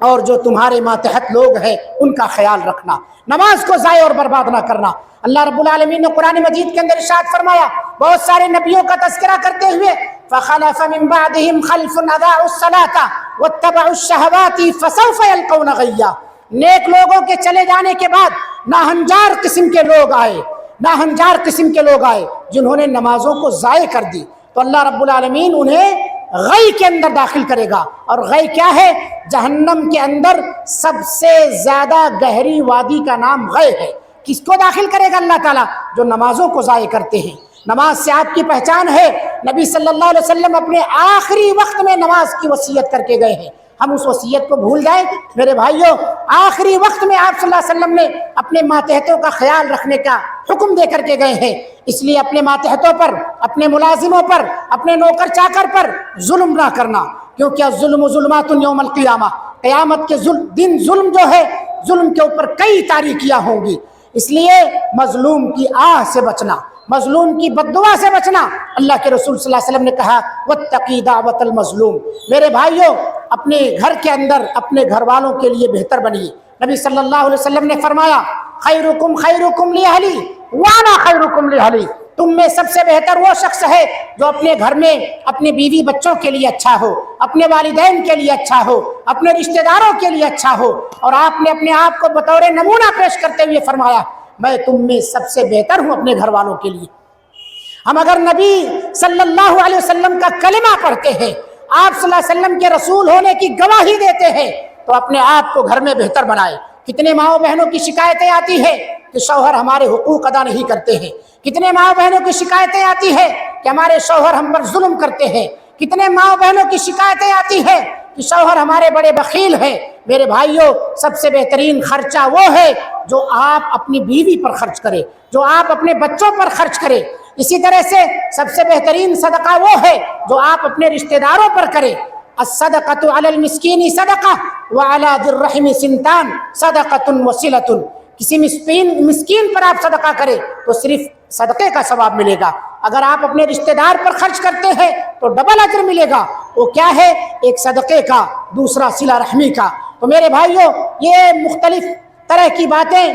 Speaker 1: اور جو تمہارے ماتحت لوگ ہیں ان کا خیال رکھنا، نماز کو ضائع اور برباد نہ کرنا۔ اللہ رب العالمین نے قرآن مجید کے اندر ارشاد فرمایا بہت سارے نبیوں کا تذکرہ کرتے ہوئے، فخلف من بعدهم خلف اضاعوا الصلاة واتبعوا الشهوات فسوف يلقون غیا، نیک لوگوں کے چلے جانے کے بعد ناہنجار قسم کے لوگ آئے، ناہنجار قسم کے لوگ آئے جنہوں نے نمازوں کو ضائع کر دی، تو اللہ رب العالمین انہیں غی کے اندر داخل کرے گا۔ اور غی کیا ہے؟ جہنم کے اندر سب سے زیادہ گہری وادی کا نام غی ہے۔ کس کو داخل کرے گا اللہ تعالیٰ؟ جو نمازوں کو ضائع کرتے ہیں۔ نماز سے آپ کی پہچان ہے، نبی صلی اللہ علیہ وسلم اپنے آخری وقت میں نماز کی وصیت کر کے گئے ہیں، ہم اس وصیت کو بھول جائیں؟ میرے بھائیوں، آخری وقت میں آپ صلی اللہ علیہ وسلم نے اپنے ماتحتوں کا خیال رکھنے کا حکم دے کر کے گئے ہیں، اس لیے اپنے ماتحتوں پر، اپنے ملازموں پر، اپنے نوکر چاکر پر ظلم نہ کرنا، کیونکہ الظلم ظلمات یوم القیامہ، قیامت کے دن ظلم جو ہے، ظلم کے اوپر کئی تاریکیاں ہوں گی، اس لیے مظلوم کی آہ سے بچنا، مظلوم کی بددعا سے بچنا۔ اللہ کے رسول صلی اللہ علیہ وسلم نے کہا واتقی دعوت المظلوم۔ میرے بھائیوں، اپنے گھر کے اندر اپنے گھر والوں کے لیے بہتر بنیے۔ نبی صلی اللہ علیہ وسلم نے فرمایا خیرکم خیرکم لأہلی وانا خیرکم لأہلی، تم میں سب سے بہتر وہ شخص ہے جو اپنے گھر میں اپنے بیوی بچوں کے لیے اچھا ہو، اپنے والدین کے لیے اچھا ہو، اپنے رشتہ داروں کے لیے اچھا ہو۔ اور آپ نے اپنے آپ کو بطور نمونہ پیش کرتے ہوئے فرمایا میں تم میں سب سے بہتر ہوں اپنے گھر والوں کے لیے۔ ہم اگر نبی صلی اللہ علیہ وسلم کا کلمہ پڑھتے ہیں، آپ صلی اللہ علیہ وسلم کے رسول ہونے کی گواہی دیتے ہیں، تو اپنے آپ کو گھر میں بہتر بنائے۔ کتنے ماؤں بہنوں کی شکایتیں آتی ہے کہ شوہر ہمارے حقوق ادا نہیں کرتے ہیں، کتنے ماؤں بہنوں کی شکایتیں آتی ہے کہ ہمارے شوہر ہم پر ظلم کرتے ہیں، کتنے ماؤں بہنوں کی شکایتیں آتی ہے کہ شوہر ہمارے بڑے بخیل ہیں۔ میرے بھائیوں، سب سے بہترین خرچہ وہ ہے جو آپ اپنی بیوی پر خرچ کرے، جو آپ اپنے بچوں پر خرچ کرے۔ اسی طرح سے سب سے بہترین صدقہ وہ ہے جو آپ اپنے رشتہ داروں پر کریں۔ الصدقۃ علی المسکین صدقہ وعلی ذی الرحم سنتان صدقۃ وصلۃ، کسی مسکین پر آپ صدقہ کریں تو صرف صدقے کا ثواب ملے گا، اگر آپ اپنے رشتہ دار پر خرچ کرتے ہیں تو ڈبل اجر ملے گا۔ وہ کیا ہے؟ ایک صدقے کا، دوسرا صلہ رحمی کا۔ تو میرے بھائیوں، یہ مختلف طرح کی باتیں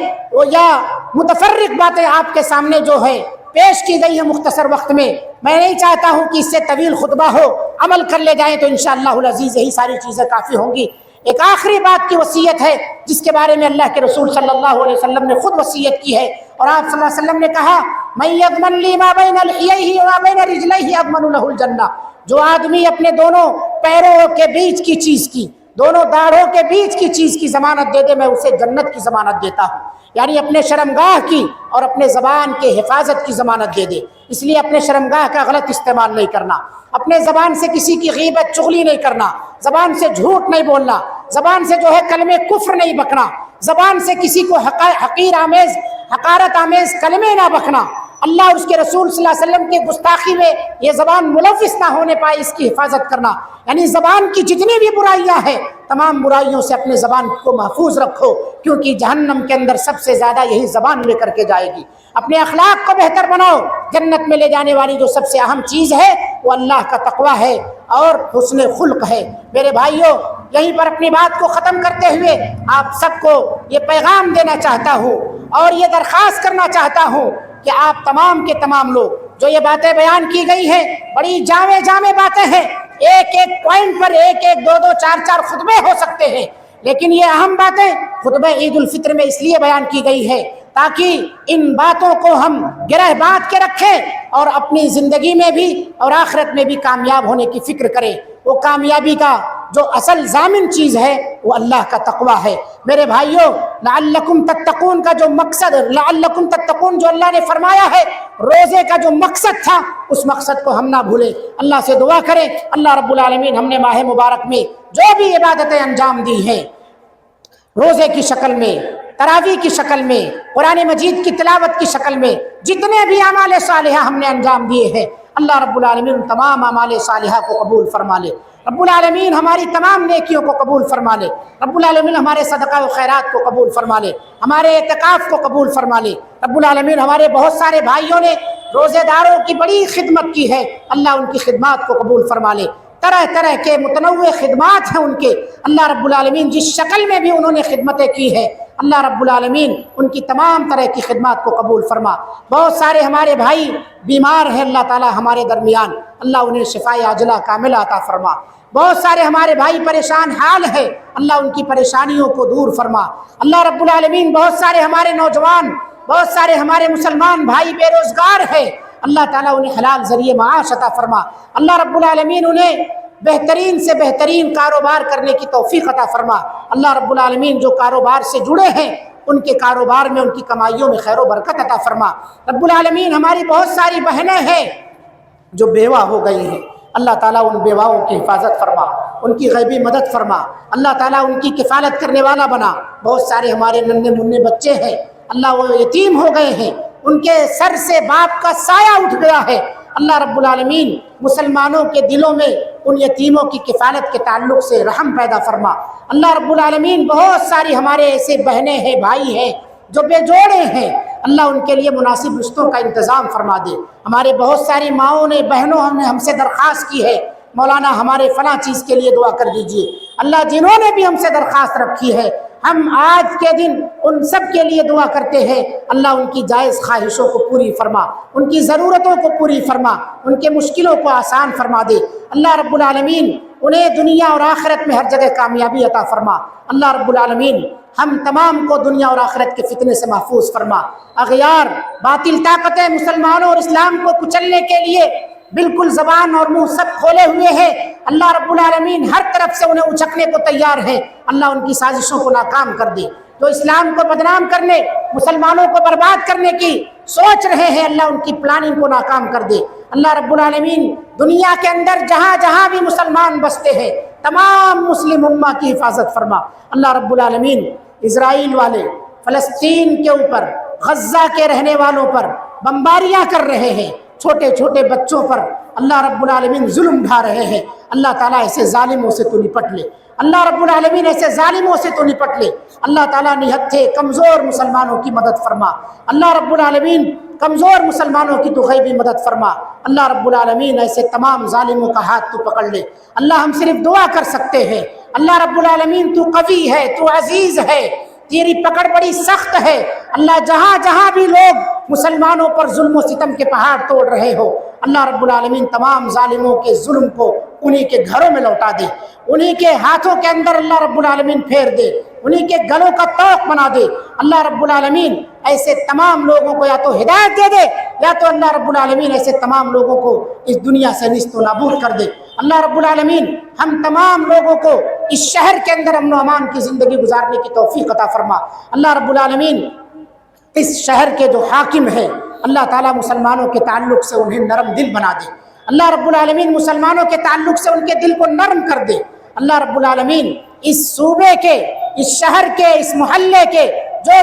Speaker 1: یا متفرق باتیں آپ کے سامنے جو ہے پیش کی گئی ہے مختصر وقت میں۔ میں نہیں چاہتا ہوں کہ اس سے طویل خطبہ ہو، عمل کر لے جائیں تو انشاءاللہ العزیز یہی ساری چیزیں کافی ہوں گی۔ ایک آخری بات کی وصیت ہے جس کے بارے میں اللہ کے رسول صلی اللہ علیہ وسلم نے خود وصیت کی ہے، اور آپ صلی اللہ علیہ وسلم نے کہا من یضمن لی ما بین لحییہ وما بین رجلیہ اضمن لہ الجنہ، جو آدمی اپنے دونوں پیروں کے بیچ کی چیز کی، دونوں داڑھوں کے بیچ کی چیز کی ضمانت دے دے، میں اسے جنت کی ضمانت دیتا ہوں۔ یعنی اپنے شرمگاہ کی اور اپنے زبان کے حفاظت کی ضمانت دے دے۔ اس لیے اپنے شرمگاہ کا غلط استعمال نہیں کرنا، اپنے زبان سے کسی کی غیبت چغلی نہیں کرنا، زبان سے جھوٹ نہیں بولنا، زبان سے جو ہے کلمے کفر نہیں بکنا، زبان سے کسی کو حقیر آمیز، حقارت آمیز کلمے نہ بکنا۔ اللہ اور اس کے رسول صلی اللہ علیہ وسلم کی گستاخی میں یہ زبان ملوث نہ ہونے پائے، اس کی حفاظت کرنا۔ یعنی زبان کی جتنی بھی برائیاں ہیں، تمام برائیوں سے اپنے زبان کو محفوظ رکھو، کیونکہ جہنم کے اندر سب سے زیادہ یہی زبان لے کر کے جائے گی۔ اپنے اخلاق کو بہتر بناؤ، جنت میں لے جانے والی جو سب سے اہم چیز ہے وہ اللہ کا تقوی ہے اور حسن خلق ہے۔ میرے بھائیوں، یہیں پر اپنی بات کو ختم کرتے ہوئے آپ سب کو یہ پیغام دینا چاہتا ہوں اور یہ درخواست کرنا چاہتا ہوں کہ آپ تمام کے تمام لوگ، جو یہ باتیں بیان کی گئی ہیں بڑی جامع باتیں ہیں، ایک ایک پوائنٹ پر ایک ایک دو چار خطبے ہو سکتے ہیں، لیکن یہ اہم باتیں خطبہ عید الفطر میں اس لیے بیان کی گئی ہے تاکہ ان باتوں کو ہم گرہ باندھ کے رکھیں اور اپنی زندگی میں بھی اور آخرت میں بھی کامیاب ہونے کی فکر کریں۔ وہ کامیابی کا جو اصل ضامن چیز ہے وہ اللہ کا تقوی ہے۔ میرے بھائیوں، لعلکم تتقون کا جو مقصد، لعلکم تتقون جو اللہ نے فرمایا ہے، روزے کا جو مقصد تھا، اس مقصد کو ہم نہ بھولیں۔ اللہ سے دعا کریں اللہ رب العالمین ہم نے ماہ مبارک میں جو بھی عبادتیں انجام دی ہیں روزے کی شکل میں، تراویح کی شکل میں، قرآن مجید کی تلاوت کی شکل میں جتنے بھی اعمال صالحہ ہم نے انجام دیے ہیں، اللہ رب العالمین ان تمام اعمال صالحہ کو قبول فرما لے۔ رب العالمین ہماری تمام نیکیوں کو قبول فرما لے۔ رب العالمین ہمارے صدقہ و خیرات کو قبول فرما لے، ہمارے اعتکاف کو قبول فرما لے۔ رب العالمین ہمارے بہت سارے بھائیوں نے روزے داروں کی بڑی خدمت کی ہے، اللہ ان کی خدمات کو قبول فرما لے۔ طرح طرح کے متنوع خدمات ہیں ان کے، اللہ رب العالمین جس شکل میں بھی انہوں نے خدمتیں کی ہے، اللہ رب العالمین ان کی تمام طرح کی خدمات کو قبول فرما۔ بہت سارے ہمارے بھائی بیمار ہیں، اللہ تعالی ہمارے درمیان، اللہ انہیں شفاء عاجلہ کاملہ عطا فرما۔ بہت سارے ہمارے بھائی پریشان حال ہے، اللہ ان کی پریشانیوں کو دور فرما۔ اللہ رب العالمین بہت سارے ہمارے نوجوان، بہت سارے ہمارے مسلمان بھائی بے روزگار ہیں، اللہ تعالیٰ انہیں حلال ذریعے معاش عطا فرما۔ اللہ رب العالمین انہیں بہترین سے بہترین کاروبار کرنے کی توفیق عطا فرما۔ اللہ رب العالمین جو کاروبار سے جڑے ہیں ان کے کاروبار میں، ان کی کمائیوں میں خیر و برکت عطا فرما۔ رب العالمین ہماری بہت ساری بہنیں ہیں جو بیوہ ہو گئی ہیں، اللہ تعالیٰ ان بیواؤں کی حفاظت فرما، ان کی غیبی مدد فرما، اللہ تعالیٰ ان کی کفالت کرنے والا بنا۔ بہت سارے ہمارے ننھے منھے بچے ہیں، اللہ وہ یتیم ہو گئے ہیں، ان کے سر سے باپ کا سایہ اٹھ گیا ہے، اللہ رب العالمین مسلمانوں کے دلوں میں ان یتیموں کی کفالت کے تعلق سے رحم پیدا فرما۔ اللہ رب العالمین بہت ساری ہمارے ایسے بہنیں ہیں، بھائی ہیں جو بے جوڑے ہیں، اللہ ان کے لیے مناسب رشتوں کا انتظام فرما دے۔ ہمارے بہت ساری ماؤں نے، بہنوں نے ہم سے درخواست کی ہے، مولانا ہمارے فلاں چیز کے لیے دعا کر دیجئے۔ اللہ جنہوں نے بھی ہم سے درخواست رکھی ہے، ہم آج کے دن ان سب کے لیے دعا کرتے ہیں، اللہ ان کی جائز خواہشوں کو پوری فرما، ان کی ضرورتوں کو پوری فرما، ان کے مشکلوں کو آسان فرما دے۔ اللہ رب العالمین انہیں دنیا اور آخرت میں ہر جگہ کامیابی عطا فرما۔ اللہ رب العالمین ہم تمام کو دنیا اور آخرت کے فتنے سے محفوظ فرما۔ اغیار باطل طاقتیں مسلمانوں اور اسلام کو کچلنے کے لیے بالکل زبان اور منہ سب کھولے ہوئے ہیں، اللہ رب العالمین ہر طرف سے انہیں اچکنے کو تیار ہے، اللہ ان کی سازشوں کو ناکام کر دے۔ جو اسلام کو بدنام کرنے، مسلمانوں کو برباد کرنے کی سوچ رہے ہیں، اللہ ان کی پلاننگ کو ناکام کر دے۔ اللہ رب العالمین دنیا کے اندر جہاں جہاں بھی مسلمان بستے ہیں، تمام مسلم امہ کی حفاظت فرما۔ اللہ رب العالمین اسرائیل والے فلسطین کے اوپر، غزہ کے رہنے والوں پر بمباریاں کر رہے ہیں، چھوٹے چھوٹے بچوں پر اللہ رب العالمین ظلم ڈھا رہے ہیں، اللہ تعالیٰ ایسے ظالموں سے تو نپٹ لے۔ اللہ رب العالمین ایسے ظالموں سے تو نپٹ لے۔ اللہ تعالیٰ نہتھے کمزور مسلمانوں کی مدد فرما۔ اللہ رب العالمین کمزور مسلمانوں کی تو غیبی مدد فرما۔ اللہ رب العالمین ایسے تمام ظالموں کا ہاتھ تو پکڑ لے۔ اللہ ہم صرف دعا کر سکتے ہیں، اللہ رب العالمین تو قوی ہے، تو عزیز ہے، تیری پکڑ بڑی سخت ہے۔ اللہ جہاں جہاں بھی لوگ مسلمانوں پر ظلم و ستم کے پہاڑ توڑ رہے ہو، اللہ رب العالمین تمام ظالموں کے ظلم کو انہی کے گھروں میں لوٹا دے، انہی کے ہاتھوں کے اندر اللہ رب العالمین پھیر دے، انہی کے گلوں کا طوق بنا دے۔ اللہ رب العالمین ایسے تمام لوگوں کو یا تو ہدایت دے دے، یا تو اللہ رب العالمین ایسے تمام لوگوں کو اس دنیا سے نیست و نابود کر دے۔ اللہ رب العالمین ہم تمام لوگوں کو اس شہر کے اندر امن و امان کی زندگی گزارنے کی توفیق عطا فرما۔ اللہ رب العالمین اس شہر کے جو حاکم ہیں، اللہ تعالیٰ مسلمانوں کے تعلق سے انہیں نرم دل بنا دے۔ اللہ رب العالمین مسلمانوں کے تعلق سے ان کے دل کو نرم کر دے۔ اللہ رب العالمین اس صوبے کے، اس شہر کے، اس محلے کے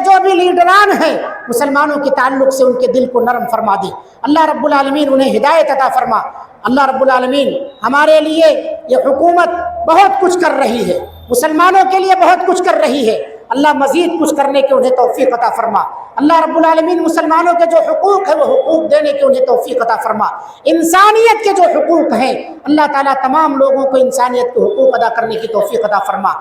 Speaker 1: جو بھی لیڈران ہیں، مسلمانوں کے تعلق سے ان کے دل کو نرم فرما دے۔ اللہ رب العالمین انہیں ہدایت عطا فرما۔ اللہ رب العالمین ہمارے لیے یہ حکومت بہت کچھ کر رہی ہے، مسلمانوں کے لیے بہت کچھ کر رہی ہے، اللہ مزید کچھ کرنے کے انہیں توفیق عطا فرما۔ اللہ رب العالمین مسلمانوں کے جو حقوق ہیں وہ حقوق دینے کے انہیں توفیق عطا فرما۔ انسانیت کے جو حقوق ہیں، اللہ تعالیٰ تمام لوگوں کو انسانیت کے حقوق ادا کرنے کی توفیق عطا فرما۔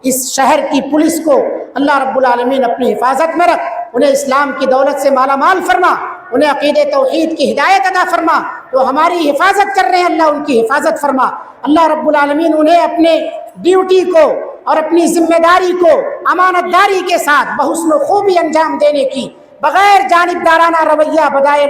Speaker 1: اس شہر کی پولیس کو اللہ رب العالمین اپنی حفاظت میں رکھ، انہیں اسلام کی دولت سے مالا مال فرما، انہیں عقید توحید کی ہدایت عطا فرما، جو ہماری حفاظت کر رہے ہیں اللہ ان کی حفاظت فرما۔ اللہ رب العالمین انہیں اپنے ڈیوٹی کو اور اپنی ذمہ داری کو امانت داری کے ساتھ بحسن و خوبی انجام دینے کی، بغیر جانبدارانہ رویہ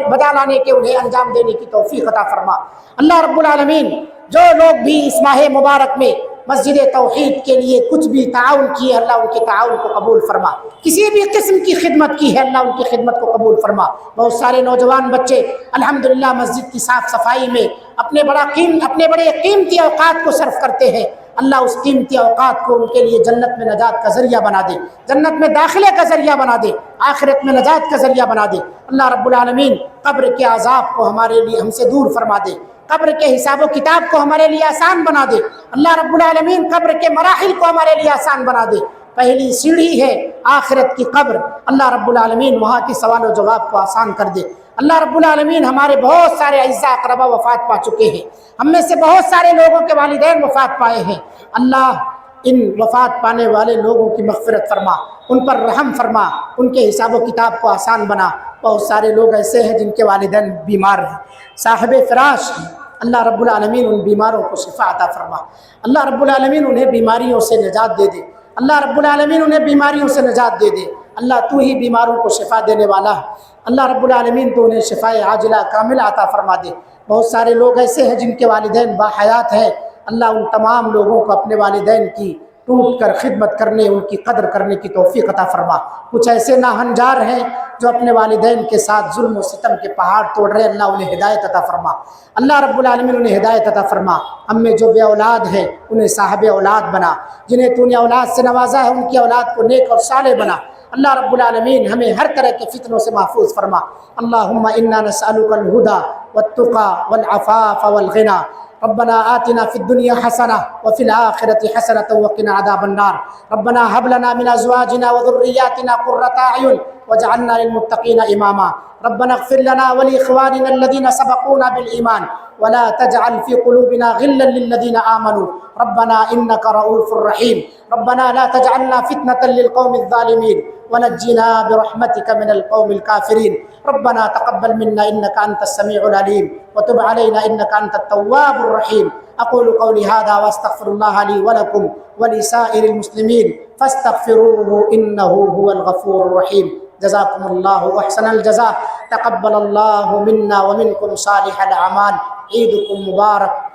Speaker 1: بدا لانے کے انہیں انجام دینے کی توفیق عطا فرما۔ اللہ رب العالمین جو لوگ بھی اس ماہ مبارک میں مسجد توحید کے لیے کچھ بھی تعاون کیے، اللہ ان کے تعاون کو قبول فرما۔ کسی بھی قسم کی خدمت کی ہے، اللہ ان کی خدمت کو قبول فرما۔ بہت سارے نوجوان بچے الحمدللہ مسجد کی صاف صفائی میں اپنے بڑے قیمتی اوقات کو صرف کرتے ہیں، اللہ اس قیمتی اوقات کو ان کے لیے جنت میں نجات کا ذریعہ بنا دے، جنت میں داخلے کا ذریعہ بنا دے، آخرت میں نجات کا ذریعہ بنا دے۔ اللہ رب العالمین قبر کے عذاب کو ہمارے لیے ہم سے دور فرما دے، قبر کے حساب و کتاب کو ہمارے لیے آسان بنا دے۔ اللہ رب العالمین قبر کے مراحل کو ہمارے لیے آسان بنا دے۔ پہلی سیڑھی ہے آخرت کی قبر، اللہ رب العالمین وہاں کی سوال و جواب کو آسان کر دے۔ اللہ رب العالمین ہمارے بہت سارے اعزاء اقربا وفات پا چکے ہیں، ہم میں سے بہت سارے لوگوں کے والدین وفات پائے ہیں۔ اللہ ان وفات پانے والے لوگوں کی مغفرت فرما، ان پر رحم فرما، ان کے حساب و کتاب کو آسان بنا۔ بہت سارے لوگ ایسے ہیں جن کے والدین بیمار ہیں، صاحب فراش ہیں، اللہ رب العالمین ان بیماروں کو شفا عطا فرما۔ اللہ رب العالمین انہیں بیماریوں سے نجات دے دے، اللہ رب العالمین انہیں بیماریوں سے نجات دے دے۔ اللہ تو ہی بیماروں کو شفا دینے والا ہے، اللہ رب العالمین تو انہیں شفائے عاجلہ کاملہ عطا فرما دے۔ بہت سارے لوگ ایسے ہیں جن کے والدین باحیات ہیں، اللہ ان تمام لوگوں کو اپنے والدین کی ٹوٹ کر خدمت کرنے، ان کی قدر کرنے کی توفیق عطا فرما۔ کچھ ایسے ناہنجار ہیں جو اپنے والدین کے ساتھ ظلم و ستم کے پہاڑ توڑ رہے، اللہ انہیں ہدایت عطا فرما، اللہ رب العالمین انہیں ہدایت عطا فرما۔ ہم میں جو بے اولاد ہیں انہیں صاحب اولاد بنا، جنہیں تو نے اولاد سے نوازا ہے ان کی اولاد کو نیک اور صالح بنا۔ اللہ رب العالمین ہمیں ہر طرح کے فتنوں سے محفوظ فرما۔ اللہم انا نسألک الہدی والتقی والعفاف والغنی۔ ربنا آتنا في الدنيا حسنة وفي الآخرة حسنة وقنا عذاب النار۔ ربنا هب لنا من أزواجنا وذرياتنا قرة أعين واجعلنا للمتقين إماما۔ ربنا اغفر لنا ولإخواننا الذين سبقونا بالإيمان ولا تجعل في قلوبنا غلا للذين آمنوا ربنا إنك رؤوف رحيم۔ ربنا لا تجعلنا فتنة للقوم الظالمين ونجنا برحمتك من القوم الكافرين۔ ربنا تقبل منا إنك أنت السميع العليم وتب علينا إنك أنت التواب الرحيم۔ أقول قولي هذا وأستغفر الله لي ولكم ولسائر المسلمين فاستغفروه إنه هو الغفور الرحيم۔ جزاكم الله أحسن الجزاء، تقبل الله منا ومنكم صالح الأعمال، عيدكم مبارك،